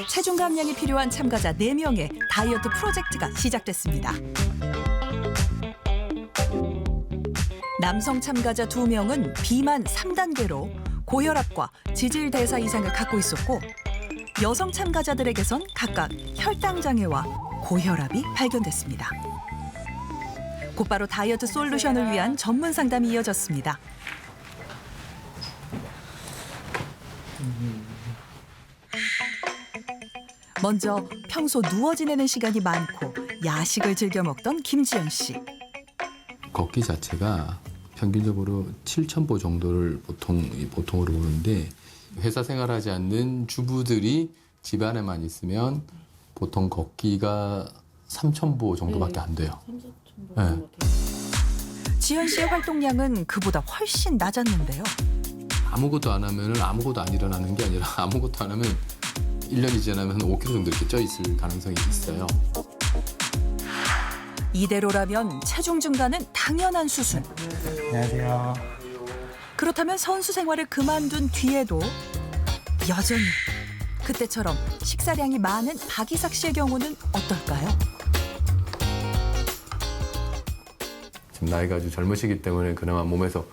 체중 감량이 필요한 참가자 4명의 다이어트 프로젝트가 시작됐습니다. 남성 참가자 2명은 비만 3단계로 고혈압과 지질대사 이상을 갖고 있었고, 여성 참가자들에게선 각각 혈당장애와 고혈압이 발견됐습니다. 곧바로 다이어트 솔루션을 위한 전문 상담이 이어졌습니다. 먼저 평소 누워 지내는 시간이 많고 야식을 즐겨 먹던 김지연 씨. 걷기 자체가 평균적으로 7,000보 정도를 보통으로 보는데, 회사 생활하지 않는 주부들이 집 안에만 있으면 보통 걷기가 3,000보 정도밖에 안 돼요. 네. 지연 씨의 활동량은 그보다 훨씬 낮았는데요. 아무것도 안 하면 아무것도 안 일어나는 게 아니라 아무것도 안 하면 1년이 지나면 한 5kg 정도 이렇게 쪄 있을 가능성이 있어요. 이대로라면 체중 증가는 당연한 수순. 안녕하세요. 그렇다면 선수 생활을 그만둔 뒤에도 여전히 그때처럼 식사량이 많은 박이삭 씨의 경우는 어떨까요? 지금 나이가 아주 젊으시기 때문에 그나마 몸에서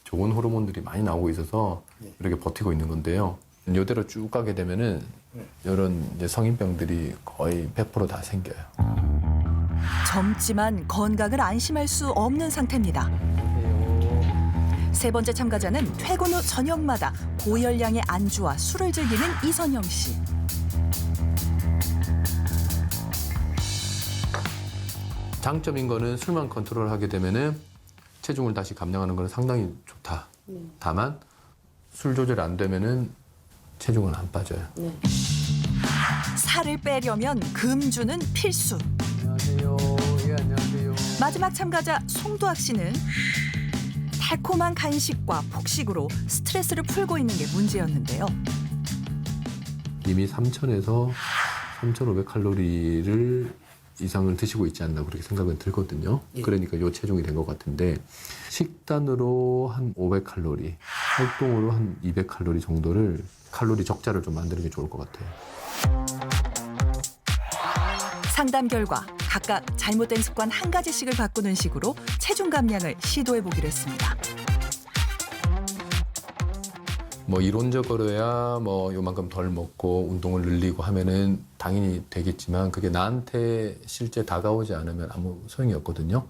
좋은 호르몬들이 많이 나오고 있어서 이렇게 버티고 있는 건데요. 이대로 쭉 가게 되면은 이런 이제 성인병들이 거의 100% 다 생겨요. 젊지만 건강을 안심할 수 없는 상태입니다. 세 번째 참가자는 퇴근 후 저녁마다 고열량의 안주와 술을 즐기는 이선영 씨. 장점인 거는 술만 컨트롤하게 되면은 체중을 다시 감량하는 거는 상당히 좋다. 다만 술 조절 안 되면은 체중은 안 빠져요. 살을 빼려면 금주는 필수. 안녕하세요. 예, 안녕하세요. 마지막 참가자 송두학 씨는 달콤한 간식과 폭식으로 스트레스를 풀고 있는 게 문제였는데요. 이미 3,000에서 3,500칼로리를 이상을 드시고 있지 않나 그렇게 생각은 들거든요. 그러니까 이 체중이 된 것 같은데, 식단으로 한 500칼로리, 활동으로 한 200칼로리 정도를 칼로리 적자를 좀 만드는 게 좋을 것 같아요. 상담 결과 각각 잘못된 습관 한 가지씩을 바꾸는 식으로 체중 감량을 시도해 보기로 했습니다. 뭐 이론적으로야 뭐 요만큼 덜 먹고 운동을 늘리고 하면은 당연히 되겠지만, 그게 나한테 실제 다가오지 않으면 아무 소용이 없거든요.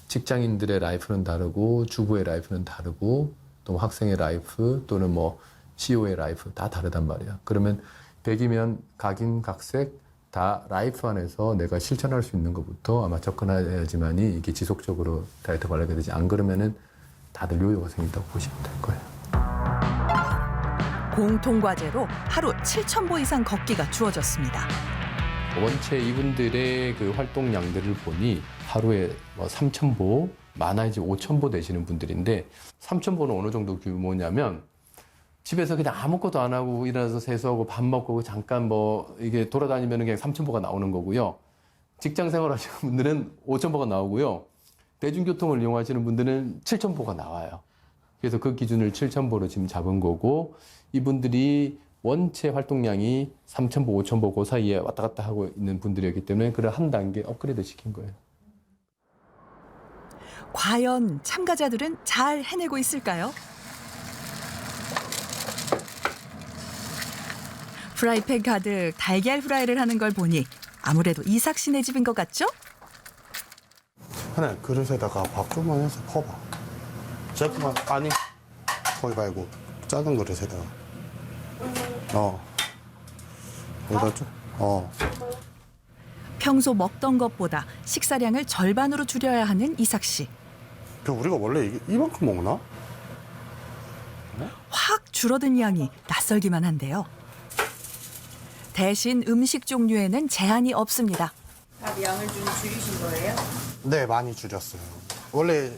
직장인들의 라이프는 다르고 주부의 라이프는 다르고 또 학생의 라이프 또는 뭐 CEO의 라이프 다 다르단 말이야. 그러면 100이면 각인각색 다 라이프 안에서 내가 실천할 수 있는 것부터 아마 접근해야지만이 이게 지속적으로 다이어트 관리가 되지, 안 그러면은 다들 요요가 생긴다고 보시면 될 거예요. 공통과제로 하루 7,000보 이상 걷기가 주어졌습니다. 원체 이분들의 그 활동량들을 보니 하루에 뭐 3,000보, 많아야지 5,000보 되시는 분들인데, 3,000보는 어느 정도 규모냐면 집에서 그냥 아무것도 안 하고 일어나서 세수하고 밥 먹고 잠깐 뭐 이게 돌아다니면 그냥 3,000보가 나오는 거고요. 직장 생활 하시는 분들은 5,000보가 나오고요. 대중교통을 이용하시는 분들은 7,000보가 나와요. 그래서 그 기준을 7,000보로 지금 잡은 거고, 이분들이 원체 활동량이 3,000보, 5,000보 그 사이에 왔다 갔다 하고 있는 분들이었기 때문에 그걸 한 단계 업그레이드 시킨 거예요. 과연 참가자들은 잘 해내고 있을까요? 프라이팬 가득 달걀 후라이를 하는 걸 보니 아무래도 이삭 씨네 집인 것 같죠? 하나 그릇에다가 밥 좀만 해서 퍼봐. 조금만, 아니 거기 말고 작은 그릇에다가. 여기다 좀. 평소 먹던 것보다 식사량을 절반으로 줄여야 하는 이삭 씨. 우리가 원래 이만큼 먹나? 확 줄어든 양이 낯설기만 한데요. 대신 음식 종류에는 제한이 없습니다. 양을 좀 줄이신 거예요? 네, 많이 줄였어요. 원래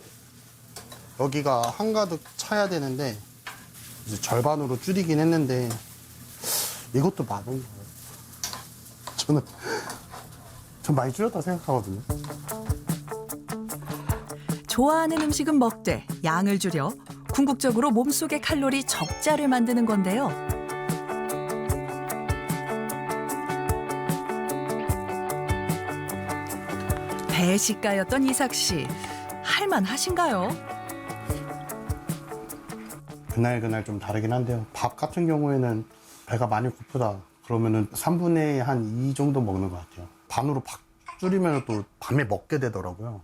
여기가 한가득 차야 되는데 이제 절반으로 줄이긴 했는데 이것도 많은 거예요. 전 많이 줄였다 생각하거든요. 좋아하는 음식은 먹되 양을 줄여 궁극적으로 몸속의 칼로리 적자를 만드는 건데요. 대식가였던 이삭 씨. 할만하신가요? 그날 좀 다르긴 한데요. 밥 같은 경우에는 배가 많이 고프다 그러면은 3분의 한 2 정도 먹는 것 같아요. 반으로 팍 줄이면 또 밤에 먹게 되더라고요.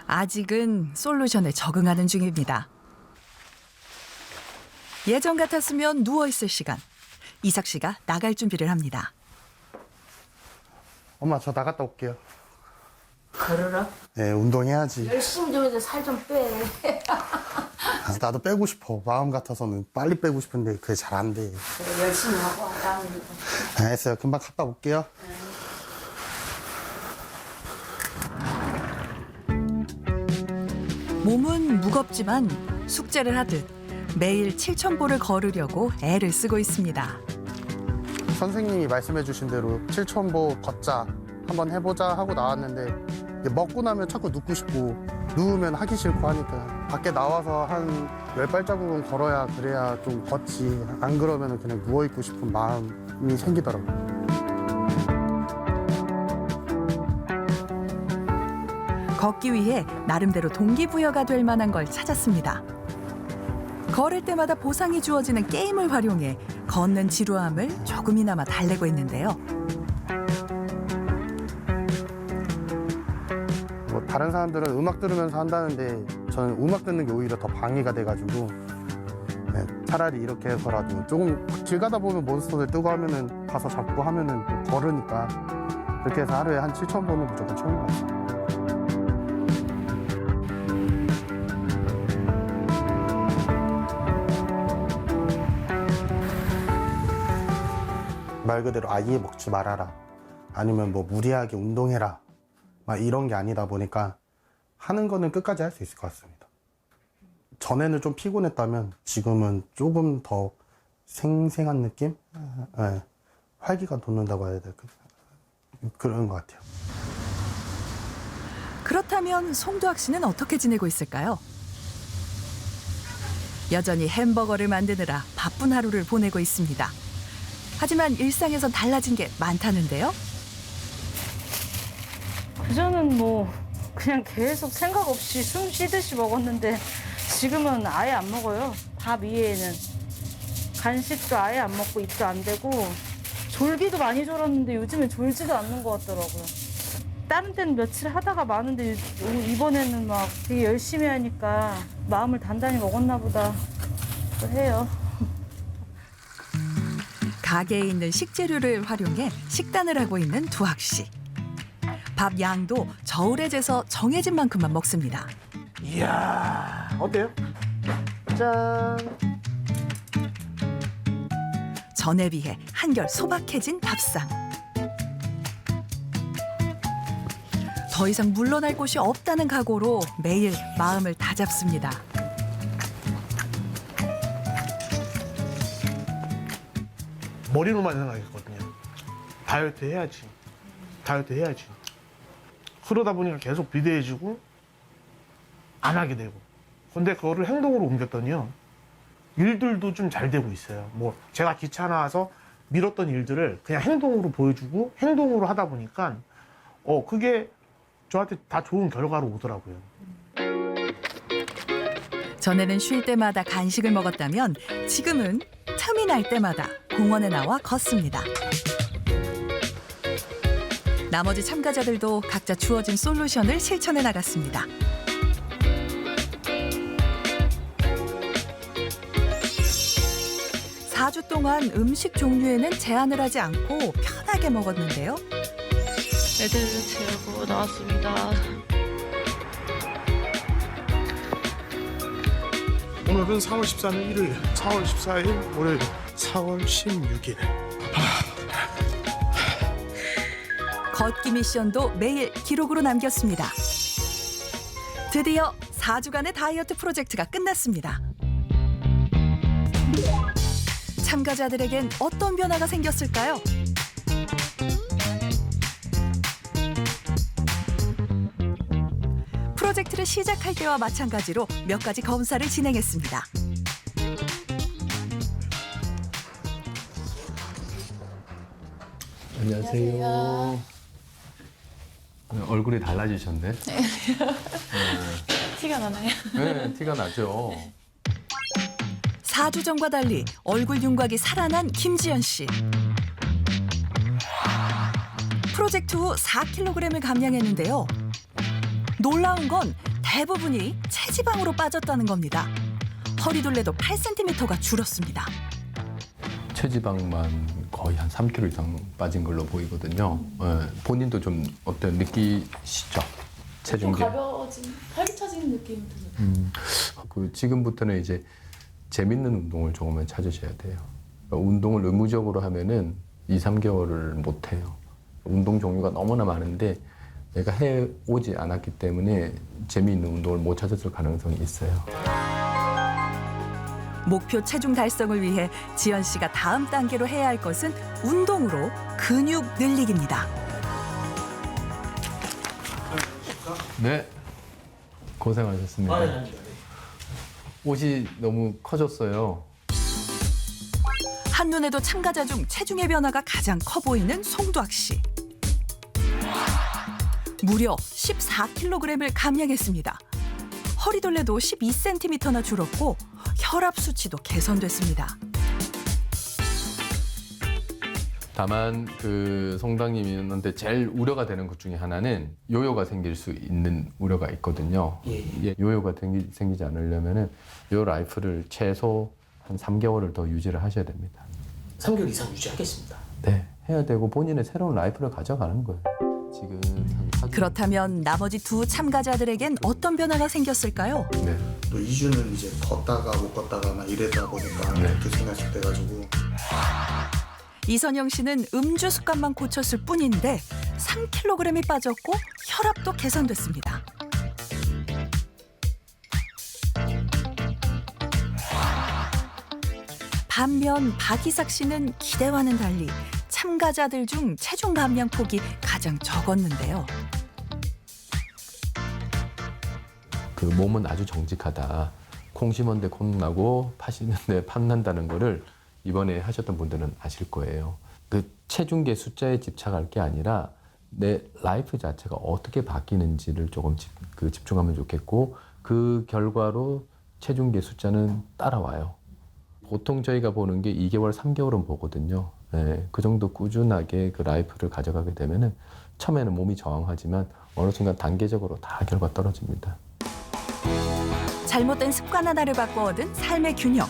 아직은 솔루션에 적응하는 중입니다. 예전 같았으면 누워있을 시간. 이삭 씨가 나갈 준비를 합니다. 엄마 저 나갔다 올게요. 걸어라. 네, 운동해야지. 열심히 좀 해서 살 좀 빼. 나도 빼고 싶어. 마음 같아서는 빨리 빼고 싶은데 그게 잘 안 돼. 그래, 열심히 하고 나는 알겠어요. 금방 갔다 올게요. 몸은 무겁지만 숙제를 하듯 매일 7,000보를 걸으려고 애를 쓰고 있습니다. 선생님이 말씀해 주신 대로 7,000보 걷자 한번 해보자 하고 나왔는데 이제 먹고 나면 자꾸 눕고 싶고 누우면 하기 싫고 하니까 밖에 나와서 한 10발자국은 걸어야 그래야 좀 걷지. 안 그러면 그냥 누워있고 싶은 마음이 생기더라고요. 걷기 위해 나름대로 동기부여가 될 만한 걸 찾았습니다. 걸을 때마다 보상이 주어지는 게임을 활용해 걷는 지루함을 조금이나마 달래고 있는데요. 뭐 다른 사람들은 음악 들으면서 한다는데 저는 음악 듣는 게 오히려 더 방해가 돼가지고 네, 차라리 이렇게 해서라도 조금 길 가다 보면 몬스터들 뜨고 하면은 가서 잡고 하면은 또 걸으니까 그렇게 해서 하루에 한 7,000보는 무조건 채우는 것 같아요. 말 그대로 아예 먹지 말아라 아니면 뭐 무리하게 운동해라 막 이런 게 아니다 보니까 하는 거는 끝까지 할 수 있을 것 같습니다. 전에는 좀 피곤했다면 지금은 조금 더 생생한 느낌? 네. 활기가 돋는다고 해야 될까? 그런 것 같아요. 그렇다면 송도학 씨는 어떻게 지내고 있을까요? 여전히 햄버거를 만드느라 바쁜 하루를 보내고 있습니다. 하지만 일상에선 달라진 게 많다는데요. 그전은 뭐 그냥 계속 생각 없이 숨 쉬듯이 먹었는데 지금은 아예 안 먹어요. 밥 이외에는. 간식도 아예 안 먹고 입도 안 대고 졸기도 많이 졸았는데 요즘엔 졸지도 않는 것 같더라고요. 다른 때는 며칠 하다가 마는데 이번에는 막 되게 열심히 하니까 마음을 단단히 먹었나 보다 또 해요. 가게에 있는 식재료를 활용해 식단을 하고 있는 두학 씨. 밥 양도 저울에 재서 정해진 만큼만 먹습니다. 이야, 어때요? 짠. 전에 비해 한결 소박해진 밥상. 더 이상 물러날 곳이 없다는 각오로 매일 마음을 다잡습니다. 머리로만 생각했거든요. 다이어트 해야지. 다이어트 해야지. 그러다 보니까 계속 비대해지고 안 하게 되고. 근데 그거를 행동으로 옮겼더니요. 일들도 좀 잘 되고 있어요. 뭐 제가 귀찮아서 미뤘던 일들을 그냥 행동으로 보여주고 행동으로 하다 보니까 그게 저한테 다 좋은 결과로 오더라고요. 전에는 쉴 때마다 간식을 먹었다면 지금은 틈이 날 때마다 공원에 나와 걷습니다. 나머지 참가자들도 각자 주어진 솔루션을 실천해 나갔습니다. 사 주 동안 음식 종류에는 제한을 하지 않고 편하게 먹었는데요. 애들 재우고 나왔습니다. 오늘은 4월 14일 일요일, 4월 14일 월요일, 4월 16일. 걷기 미션도 매일 기록으로 남겼습니다. 드디어 4주간의 다이어트 프로젝트가 끝났습니다. 참가자들에겐 어떤 변화가 생겼을까요? 프로젝트를 시작할 때와 마찬가지로 몇 가지 검사를 진행했습니다. 안녕하세요. 얼굴이 달라지셨네. 티가 나나요? 네, 티가 나죠. 4주 전과 달리 얼굴 윤곽이 살아난 김지연 씨. 프로젝트 후 4kg을 감량했는데요. 놀라운 건 대부분이 체지방으로 빠졌다는 겁니다. 허리둘레도 8cm가 줄었습니다. 체지방만 거의 한 3kg 이상 빠진 걸로 보이거든요. 네, 본인도 좀 어떤 느끼시죠? 체중계. 가벼워진, 활기차진 느낌이 들어요. 지금부터는 이제 재밌는 운동을 조금은 찾으셔야 돼요. 그러니까 운동을 의무적으로 하면은 2, 3개월을 못 해요. 운동 종류가 너무나 많은데 내가 해 오지 않았기 때문에 재미있는 운동을 못 찾았을 가능성이 있어요. 목표 체중 달성을 위해 지연 씨가 다음 단계로 해야 할 것은 운동으로 근육 늘리기입니다. 네. 고생하셨습니다. 옷이 너무 커졌어요. 한눈에도 참가자 중 체중의 변화가 가장 커 보이는 송두학 씨. 무려 14kg을 감량했습니다. 허리둘레도 12cm나 줄었고 혈압 수치도 개선됐습니다. 다만 그 송당님한테 제일 우려가 되는 것 중에 하나는 요요가 생길 수 있는 우려가 있거든요. 예, 요요가 생기지 않으려면은 요 라이프를 최소 한 3개월을 더 유지를 하셔야 됩니다. 3개월 이상 유지하겠습니다. 네, 해야 되고 본인의 새로운 라이프를 가져가는 거예요. 지금 한 그렇다면 나머지 두 참가자들에겐 어떤 변화가 생겼을까요? 네. 또 2주는 이제 걷다가 못 걷다가 막 이러다 보니까 네. 계속 돼가지고 이선영 씨는 음주 습관만 고쳤을 뿐인데 3kg이 빠졌고 혈압도 개선됐습니다. 반면 박이삭 씨는 기대와는 달리 참가자들 중 체중 감량 폭이 가장 적었는데요. 그 몸은 아주 정직하다. 콩 심었는데 콩 나고 팥 심었는데 팥 난다는 거를 이번에 하셨던 분들은 아실 거예요. 그 체중계 숫자에 집착할 게 아니라 내 라이프 자체가 어떻게 바뀌는지를 조금 집중하면 좋겠고 그 결과로 체중계 숫자는 따라와요. 보통 저희가 보는 게 2개월, 3개월은 보거든요. 네, 그 정도 꾸준하게 그 라이프를 가져가게 되면은 처음에는 몸이 저항하지만 어느 순간 단계적으로 다 결과 떨어집니다. 잘못된 습관 하나를 바꿔 얻은 삶의 균형.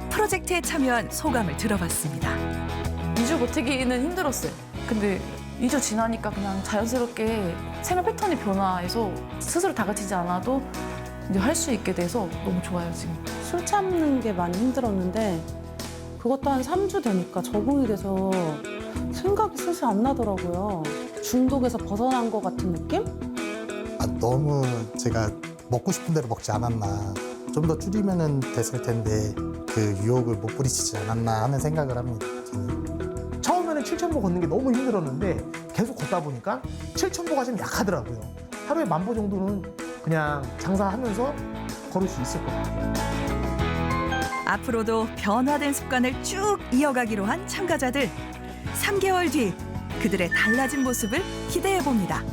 프로젝트에 참여한 소감을 들어봤습니다. 2주 버티기는 힘들었어요. 근데 2주 지나니까 그냥 자연스럽게 생활 패턴이 변화해서 스스로 다그치지 않아도 이제 할 수 있게 돼서 너무 좋아요, 지금. 술 참는 게 많이 힘들었는데 그것도 한 3주 되니까 적응이 돼서 생각이 슬슬 안 나더라고요. 중독에서 벗어난 것 같은 느낌? 너무 제가 먹고 싶은 대로 먹지 않았나. 좀 더 줄이면 됐을 텐데 그 유혹을 못 부리치지 않았나 하는 생각을 합니다. 저는. 처음에는 7,000보 걷는 게 너무 힘들었는데 계속 걷다 보니까 7,000보가 좀 약하더라고요. 하루에 10,000보 정도는 그냥 장사하면서 걸을 수 있을 것 같아요. 앞으로도 변화된 습관을 쭉 이어가기로 한 참가자들. 3개월 뒤 그들의 달라진 모습을 기대해 봅니다.